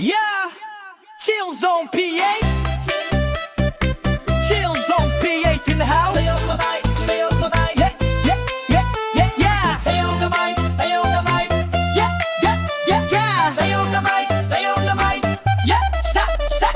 Yeah, Chill Zone PH, Chill Zone PH in the house. Sayaw ka bay, sayaw ka bay. Yeah, yeah, yeah, yeah, yeah. Sayaw ka bay, sayaw ka bay. Yeah, yeah, yeah, yeah. Sayaw ka bay, sayaw ka bay. Yeah,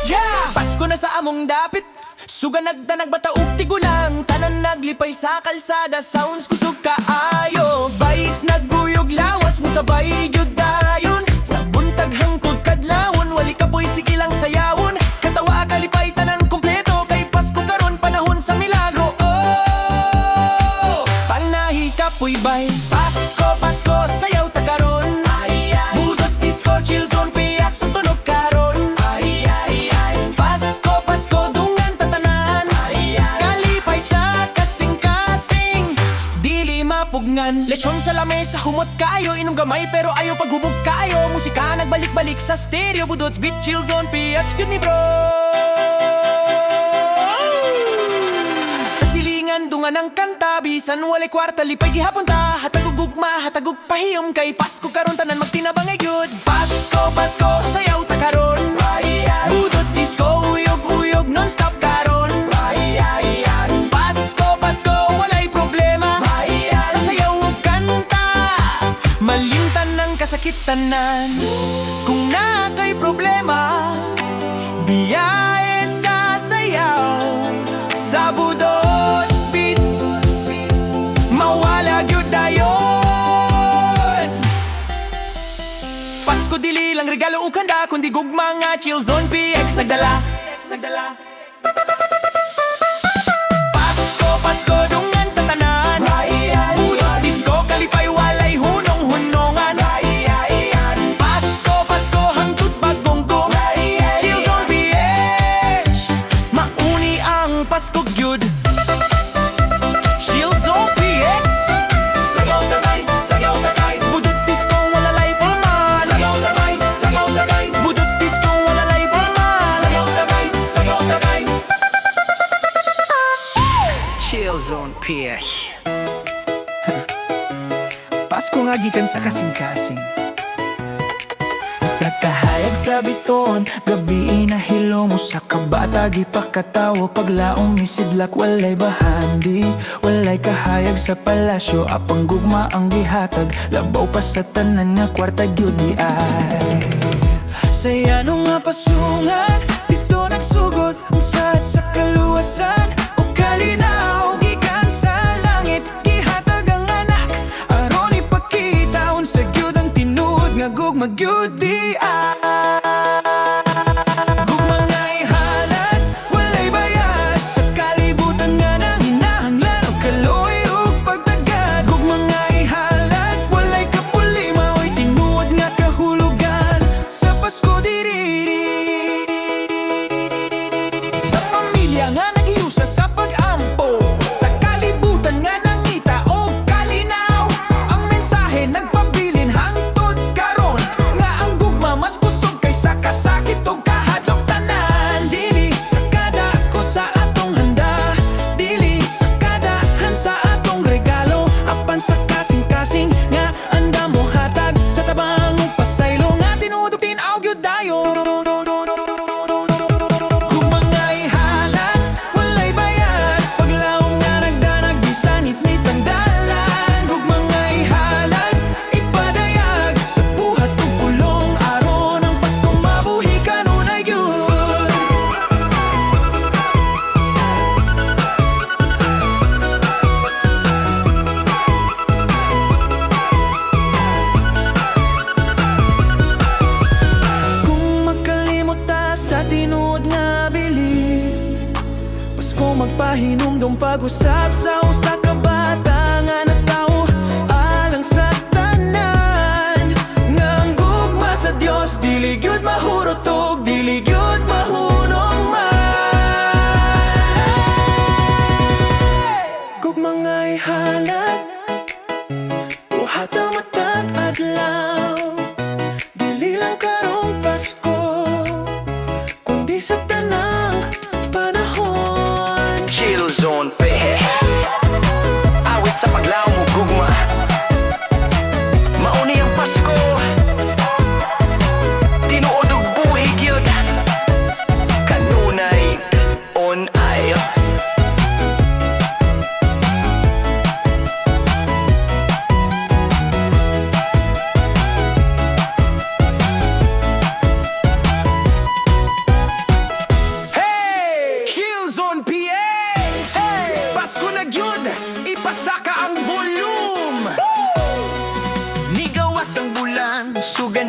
yeah. Pasko na sa among dapit, suga nagdanag bataog tigulang. Tanan naglipay sa kalsada, sounds kusog kaayo. Bayis nagbuyog lawas mo sabay gyud dayon. Sa buntag hangtod kadlawon, wali ka po'y sige lang sayawon. Katawa kalipay tanan kompleto, kay Pasko karon panahon sa milagro. Oh, panahi ka po'y bay. Pasko, Pasko, sayaw ta karon. Budots disco, Chill Zone piyak sa tunog karon. Pasko, Pasko, dungan tatanan. Kalipay sa kasing-kasing, dili mapugnan. Lechon sa lamesa, humot kayo. Inom gamay pero ayaw paghubog kayo. Musika nagbalik-balik sa stereo. Budots beat, Chill Zone PH, good ni bro. Sa silingan, dungan ang kanta. Bisan walay kwarta, lipay gihapon ta. Hatagug gugma, hatagug pahiyom. Kay Pasko karon tanan magtinabang ay gyud. Pasko, Pasko, sayaw ta karon. Budots disco, uyog-uyog, non-stop karon. Pasko, Pasko, walay problema. Sasayaw ug kanta, malimtan ng kasakitanan. Kung na kay problema, biyahe sa sayaw. Sa budots beat, mawala gyud dayon. Pasko dili lang regalo ug handa, kundi gugma nga Chill Zone PX nagdala. Pasko, Pasko, dungan tatanan. Budots disco, kalipay walay hunong-hunongan. Pasko, Pasko, hangtod bagong-gong. Chill Zone PH, mauni ang Pasko gyud. Chill Zone PX, Sayaw ka bay, sayaw ka bay. budots disco, walalay pulman. Sayaw ka bay, sayaw ka bay. Budots disco, walalay pulman. Sayaw ka bay, sayaw ka bay. Chill Zone PH. Pasko nga gikan sa kasing-kasing. Sa kahayag sa biton, gabi nahilo mo sa kabata. Gipakatawo paglaong isidlak, walay bahandi. Walay kahayag sa palasyo, apang gugma ang gihatag. Labaw pa sa tanan nga kwarta gyud di ay. Saya nung nga pasungan, dito nagsugod unsad sa kaluwasan. O kalinaw, gikan sa langit, gihatag ang anak. Aron ipakita unsa gyud ang tinud nga gugma gyud di ay. Gugma nga ihalat, walay bayad. Sa kalibutan nga nang hinahanglan, o kaloy ug pagtagad. Gugma nga ihalat, walay kapulima, oy tinuod nga kahulugan. Sa Pasko diri, sa pamilya nga nagiusa sa pag-ampo. Sa kalibutan nga nangita o kalinaw. Ang mensahe nagpabilin hangtod karon, nga ang gugma mas kusog kaysa kasakit o kahadlok tanan. Dili sa kada ko sa atong handa, dili sa kadahan sa atong regalo. Apan sa kasing-kasing nga anda mo hatag, sa tabang ug pasaylo nga tinuod ug tinaw gyud dayon. Kung mga ihalat, walay bayad. Paglaong nga nagdanag, bisan itnit ang dalan. Kung mga ihalat, ipadayag sa buhat ug pulong. Aron ang Pasko mabuhi kanunay gyud. Kung makalimot ta sa tinuod nga bilin, Pasko magpahinumdum pag-usap sa usa ka bata nga natawo alang sa tanan. Nga ang gugma sa Dios, dili gyud mahurot ug dili gyud mahunong man. Gugma nga ihalat, buhat ang matag adlaw. Dili lang karong Pasko, kundi sa tanang panahon. Chill Zone PH.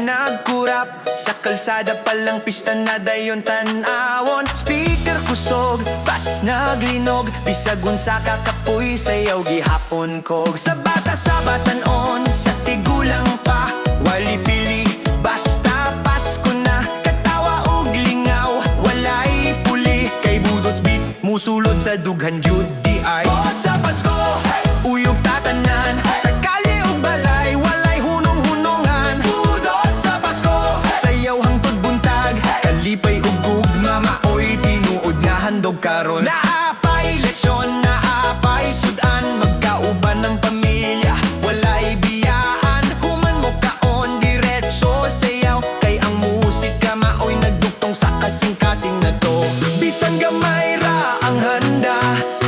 nagkurap sa kalsada palang pista na dayon tanawon. Speaker kusog, bas naglinog, bisag unsa ka kapoy sayaw gihapon kog. Sa bata-on, sa tigulang pa, wali pili, basta Pasko na. Katawa og lingaw, walay puli, kay budots beat, musulod sa dughan yun di ay. Buot sa Pasko, uyog tatanan, sa kalye ug balay, walay hunong-hunongan. Budot sa Pasko, sayaw hangtod buntag, kalipay ug gugma, maoy tinuod nga handog karon. Naapay lechon, naapay sudan, magkauban ng pamilya, walay biyaan. Human mo kaon, diretso sayaw, kay ang musika maoy nagdugtong sa kasing-kasing na to. Bisan gamay ra ang handa,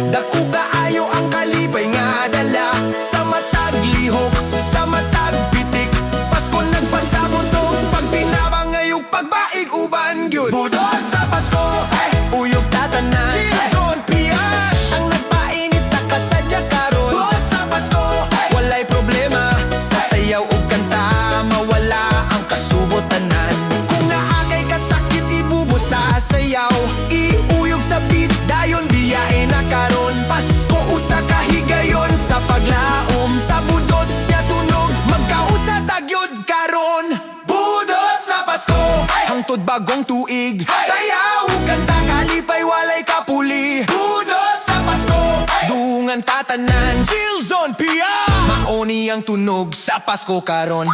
dako kaayo ang kalipay nga dala. Sa matag lihok, sa matag pitik, Pasko nagpasabot to, pag tinabang ngayong pagbaig uban gyud. Budot sa Pasko, uyog tatanan, Chilzon Piash ang nagpainit sa kasadya karon. Budot sa Pasko, walay problema, sa sayaw ug kanta, mawala ang kasubotanan. Kung naagay kasakit ibubo sa sayaw, iuyog sa beat, dayon biyain na karon. Pasko usa ka higayon sa paglaom, sa budot niya tunog, magkausa tagyod karon. Budot sa Pasko, hangtod bagong tuig, sayaw ug kanta, kalipay walay kapuli. Budot sa Pasko, dungan tatanan, Chilzon Pia, maoni ang tunog sa Pasko karon.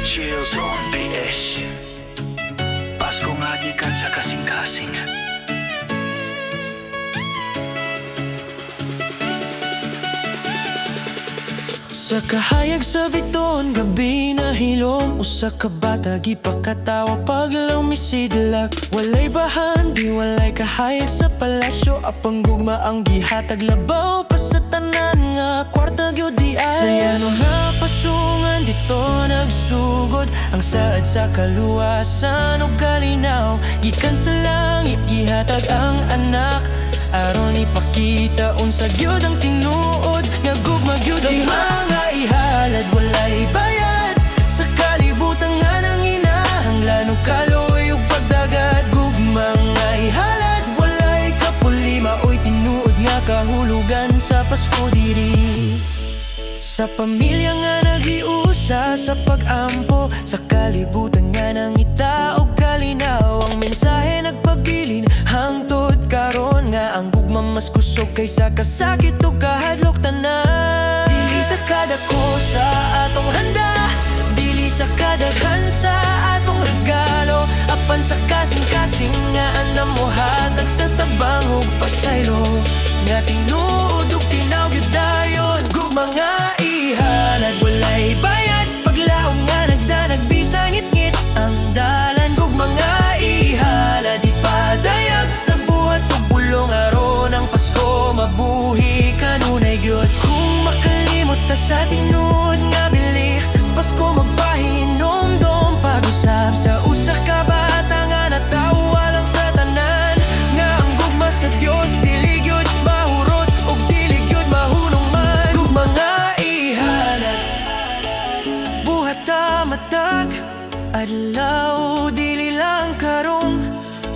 Chilzon PS. Pasko nga gikan sa kasing-kasing. Sa kahayag sa biton, gabi na hilom, usa ka bata gipakatawa paglaw misidlak. Walay bahan, di walay kahayag sa palasyo, apang gugma ang gihatag labaw pa sa tanan nga kwarta gyud di ay. Sayano nga pasungan dito nagsugod, ang saad sa kaluwasan ug kalinaw, gikan sa langit gihatag ang anak, aron ipakita unsa gyud ang tinuod nga gugma gyud ang mga ihalad. Walay bayad sa kalibutan nga nang inahanglan ug kaloy ug pagdagat. Gugma nga ihalad, walay kapuli, maoy tinuod nga kahulugan sa Pasko diri. Sa pamilya nga nagiusa sa pag-ampo, sa kalibutan nga nangita og kalinaw, ang mensahe nagpabilin hangtod karon nga ang gugma mas kusog kaysa kasakit ug kahadlok tanan. Dili sa kada kosa atong handa, dili sa kadaghan sa atong regalo, apan sa kasing-kasing nga andam mo hatag sa tabang ug pasaylo, nga tinuod ug tinaw gyud dayon. Gugma nga ihalad, walay bayad, paglaom nga nagdanag bisan ngit-ngit ang dalan. Gugma nga ihalad, ipadayag sa buhat ug bulong, aron ang Pasko mabuhi kanunay gyud. Kung makalimot ta sa tinuod nga bili, Pasko magpahinom-dom, pag-usap sa usa ka bata nga natawa lang sa tanan, nga ang gugma sa Dios dili gyud mahurot ug dili gyud mahunong man. Gugma nga ihalad, buhat ta matag adlaw, dili lang karong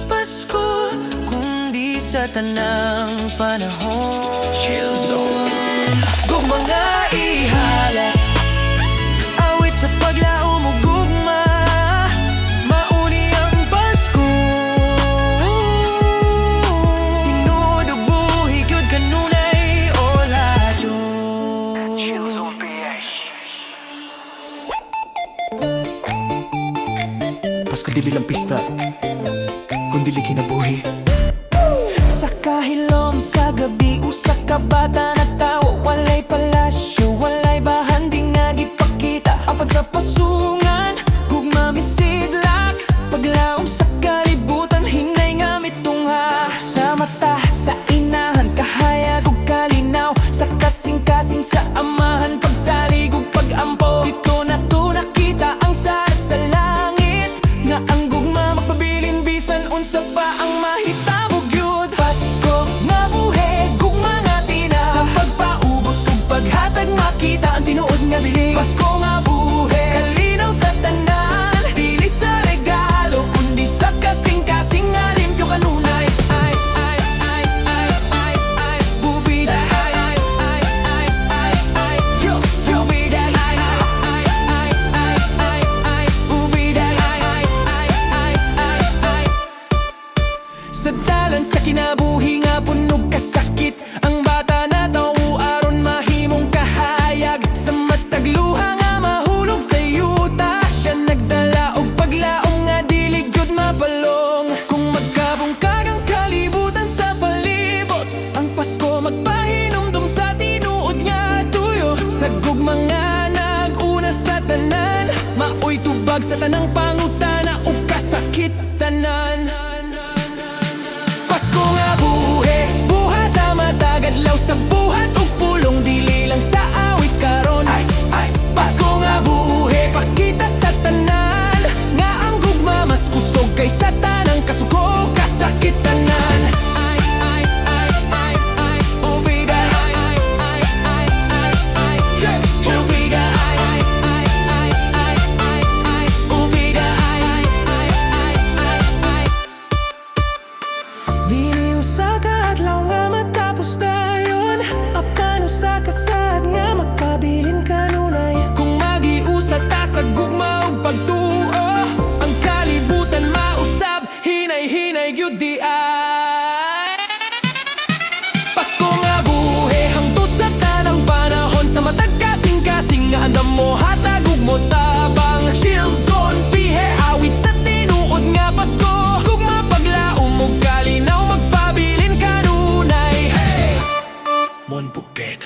Pasko, kundi sa tanang panahon. Chilzon. Gugma nga ihalad, awit sa paglaom ug gugma, mauni ang Pasko. Tinuod ug buhi gyud kanunay oladyo. Chilzon PS. Pasko dili lang pista, kundi kinabuhi. Sa kahilom sa gabi, usa ka bata nagtawa, walay palasyo, walay bahan, di nga gipakita, apan sa pasungan, gugma misidlak, paglaom sa kalibutan, hinay nga mitungha. Sa mata, sa inahan, kahayag ug kalinaw, sa kasing-kasing sa amahan, pagsalig ug pag-ampo, dito na to nakita ang sarat sa langit, unsa pa ang mahitabog yun. Pasko nga buhi, gugma nga tina, sa pagpaubos ug paghatag makita ang tinuod nga biling. Pasko nga buhi, kalinaw sa tanan, dili sa regalo kundi sa kasing-kasing nga limpyo kanunay. Ay, ay, ay, ay, ay, ay, bubida. Ay, ay, ay, ay, ay, ay, yo, bubida. Ay, ay, ay, ay, ay, ay, ay, bubida. Ay, ay, ay, ay, ay, ay. Sa dalan sa kinabuhi nga punog kasakit, ang bata na tawo aron mahimong kahayag. Sa matag luha nga mahulog sa yuta, siya nagdala og paglaom nga dili gyud mapalong. Kung magkabungkag ang kalibutan sa palibot, ang Pasko magpahinumdum sa tinuod nga tuyo. Sa gugma nga nag-una sa tanan, maoy tubag sa tanang pangutana ug kasakit tanan. Pasko nga buhi, buhat na matagadlaw sa buhat ug pulong, dili lang sa awit karon. Ay, ay, Pasko nga buhi, pakita sa tanan nga ang gugma mas kusog kaysa tanang kasuko, kasakit tanan. Ay, ay, ay, ay, ay, ubida. Ay, ay, ay, ay, ay, ay, ubida. Ay, ay, ay, ay, ay, ay, ay, ubida. Ay, ay, ay, ay, ay, ay. Dili usa ka adlaw nga matapos dayon, apan usa ka sad nga magpabilin kanunay. Kung magiusa ta sa gugma ug pagtuo, ang kalibutan mausab, hinay-hinay gyud di ay. Pasko nga buhi, hangtod sa tanang panahon, sa matag kasing-kasing nga andam mo hatag ug mo tabang. Chill zone, pihe, awit sa tinuod nga Pasko, gugma paglaom ug kalinaw magpabilin kanunay. Hey! Mon bukbet.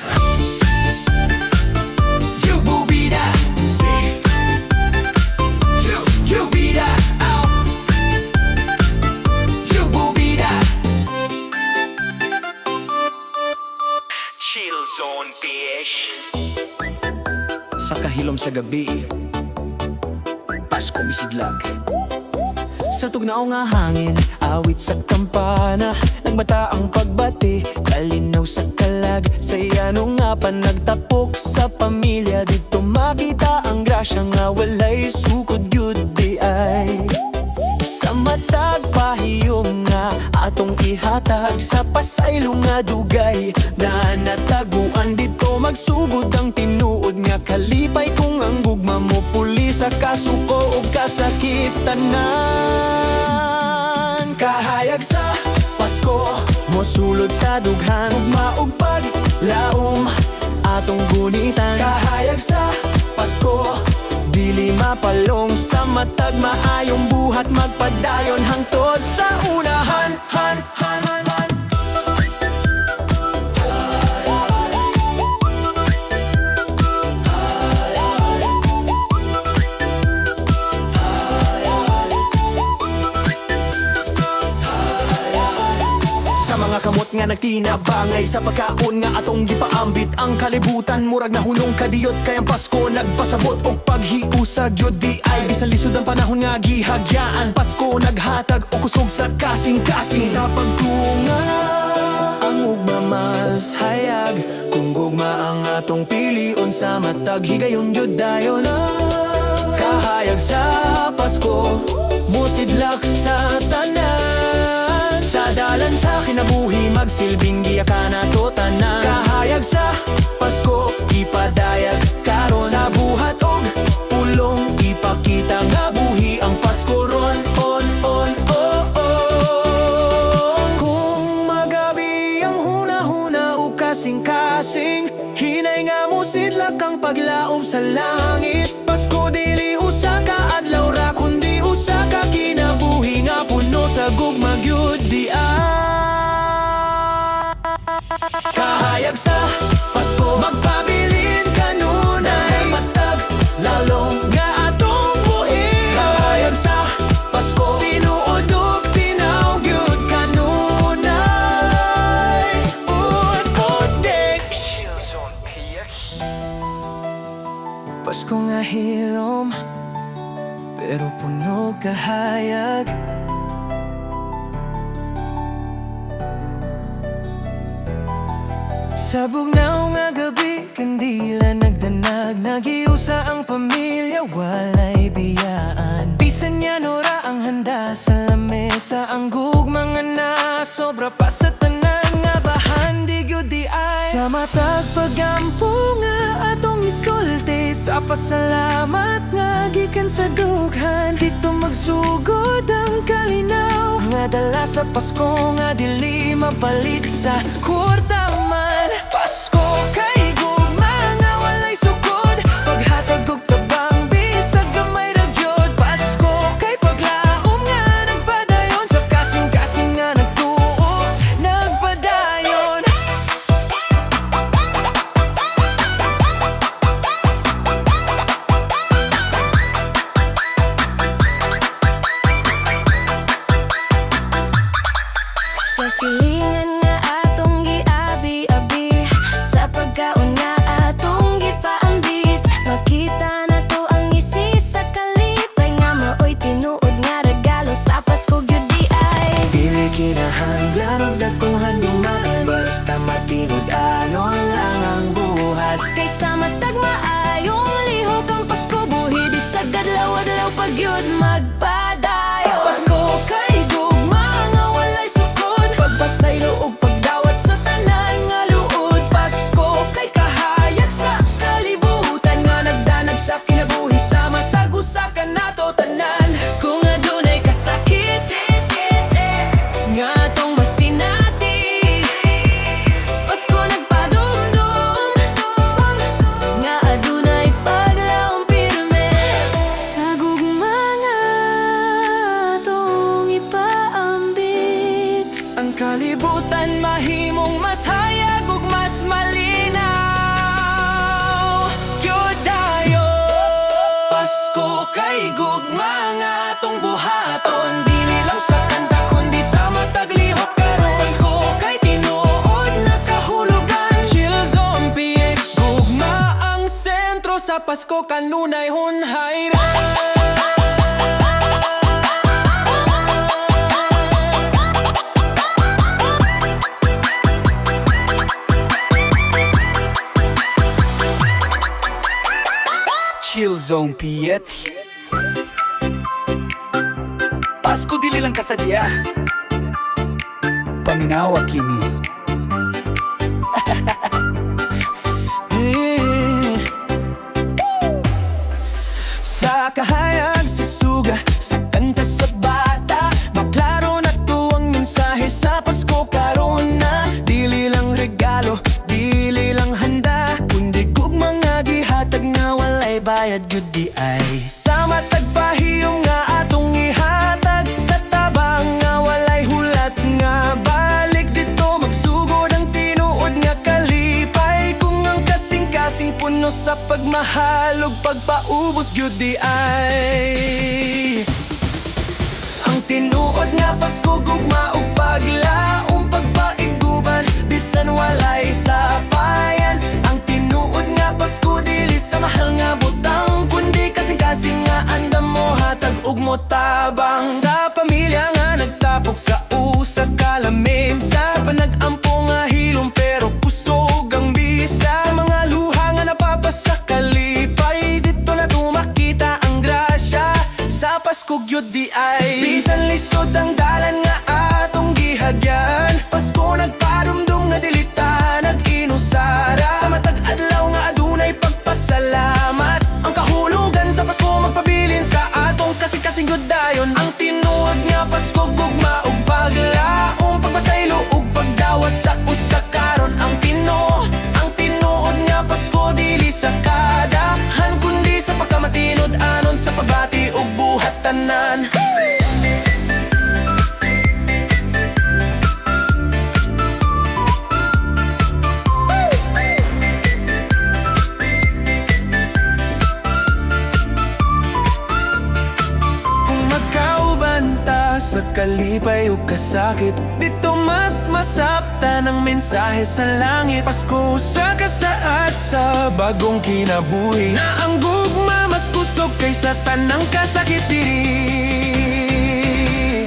You bubida, you bida, ow. You bubida. Chill Zone PH. Sa kahilom sa gabi, Pasko misidlag. Sa tugnaw nga hangin, awit sa kampana, nagbata ang pagbati, kalinaw sa kalag. Sa iyano nga pa nagtapok sa pamilya, dito makita ang grasya nga walay sukod yun di ay. Sa matag pahiyom nga atong ihatag, sa pasaylo nga dugay na nataguan, dito magsugod ang tinuod nga kalipay. Kung ang gugma mo puli sa kasuko o kasakitanan, kahayag sa Pasko mosulod sa dughan, ugma ug paglaom atong gunitan. Kahayag sa Pasko, dili mapalong, sa matag maayong buhat magpadayon hangtod sa unahan. Han, han, han, han. Sa mga kamot nga nagtinabangay, sa pagkaon nga atong gipaambit, ang kalibutan murag nahunong kadiyot, kay ang Pasko nagpasabot og paghiusag yod di ay. Bisan lisod ang panahon nga gihagyaan, Pasko naghatag og kusog sa kasing-kasing. Sa pagtunga ang ugma mas hayag, kung gugma ang atong pilion, sa matag higayon yod dayon. Kahayag sa Pasko, musidlak sa tanan, sa dalan sa kinabuhi magsilbing giyakan ato tanan. Kahayag sa Pasko, ipadayag karon, sa buhat og pulong ipakita nga buhi ang Pasko ron. On, on, oh, oh. Kung magabi ang huna-huna o kasing-kasing, hinay nga mo sidlak ang paglaom sa langit. Pasko dili usa ka adlaw ra, kundi usa ka kinabuhi nga puno sa gugma gyud di ay. Kahayag sa Pasko, magpabilin kanunay, matag lalong nga atong buhi. Kahayag sa Pasko, tinuod ug tinaw gyud kanunay. Ud-udik. Chill Zone PH. Pasko nga hilom, pero puno kahayag. Sa bugnaw nga gabi, kandila nagdanag, nagiusa ang pamilya, walay biyaan. Bisan niya nora ang handa sa lamesa, ang gugmang na sobra pa sa tanan nga bahan di gyud di ay. Sa matag pagampo nga atong isulti, sa pasalamat nga gikan sa dughan, dito magsugod ang kalinaw nga dala sa Pasko nga dili mapalit sa kurta man. Pasko kay gugma nga walay sukod, paghatag og tabang bisag gamay ra gyud. Pasko kay paglaom nga nagpadayon, sa kasing-kasing nga nagtuo nagpadayon. Sa silingan nga atong giabi-abi, sa pagkaon nga atong gipaambit, makita na to ang isi sa kalipay nga maoy tinuod nga regalo sa Pasko gyud di ay. Dili kinahanglan og dagkong handuman, basta matinod anon lang ang buhat. Kaysa matag maayong lihok ang Pasko, buhi bisag adlaw-adlaw pag yun magpadayon. Pasko kay gugma nga walay sukod, pagpasaylo ug pagdawat sa tanan nga luod. Pasko kay kahayag sa kalibutan nga nagdanag sa kinabuhi, sa matag usa ka nato tanan. Kung adunay kasakit Nga atong masinati, Pasko nagpadumdum nga adunay paglaom pirme, sa gugma nga atong ipaambit. ang kalibutan mahimong mas hayag ug mas malinaw. Yodayo Pasko kay gugma nga atong buhaton, dili lang sa kanta kundi sa matag lihok karon. Pasko kay tinuod nakahulugan, Chill Zone PH gugma ang sentro sa Pasko kanunay hunhay ra. Chill Zone Piet. Pasko dili lang kasadya, paminawa kini. Sa kahayag, sa suga, sa kanta, sa bata, maklaro na to ang mensahe sa Pasko karon na. Dili lang regalo, dili lang handa, kundi gugma nga gihatag nga walay bayad gyud di ay. Sa matag pahiyom nga atong ihatag, sa tabang nga walay hulat nga balik, dito magsugod ang tinuod nga kalipay. Kung ang kasing-kasing puno sa pagmahal ug pagpaubos gyud di ay. Ang tinuod nga Pasko gugma ug paglaom, pagpaiguban bisan walay sapayan. Ang tinuod nga Pasko dili sa mahal nga butang, kundi kasing-kasing nga andam mo hatag ug mo tabang. Sa pamilya nga nagtapok sa usa ka lamim, sa panag-ampo nga hilom pero kusog ang bisa. Sa mga luha nga napapasa kalipay, dito na tumakita ang grasya sa Pasko gyud di ay. Bisan lisod ang dalan nga atong gihagyan, Pasko nagpadumdum nga dilita nag-inusara. Sa matag adlaw nga adunay pagpasalamat, ang kahulugan sa Pasko magpabilin sa atong kasing-kasing gyud dayon. Ang tinuod nga Pasko gugma ug paglaom, pagpasaylo ug pagdawat sa usa karon. Ang tinuod nga Pasko dili sa kadahan, kundi sa pagkamatinod anon sa pagbati ug buhat tanan. Kung magkaubanta sa kalipay ug kasakit, dito mas masaptan ang mensahe sa langit. Pasko sa kasaad sa bagong kinabuhi, na ang gugma mas kusog kaysa tanang kasakit diri.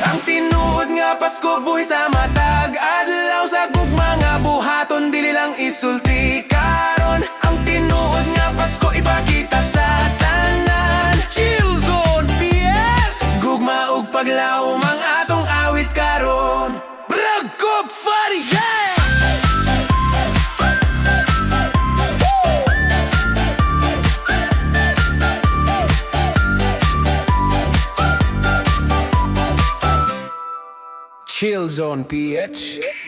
Ang tinuod nga Pasko buhi sa matag adlaw, sa gugma nga buhaton dili lang isulti. maglaom ang atong awit karon. Bragkop Fari, yeah! Chill Zone PH.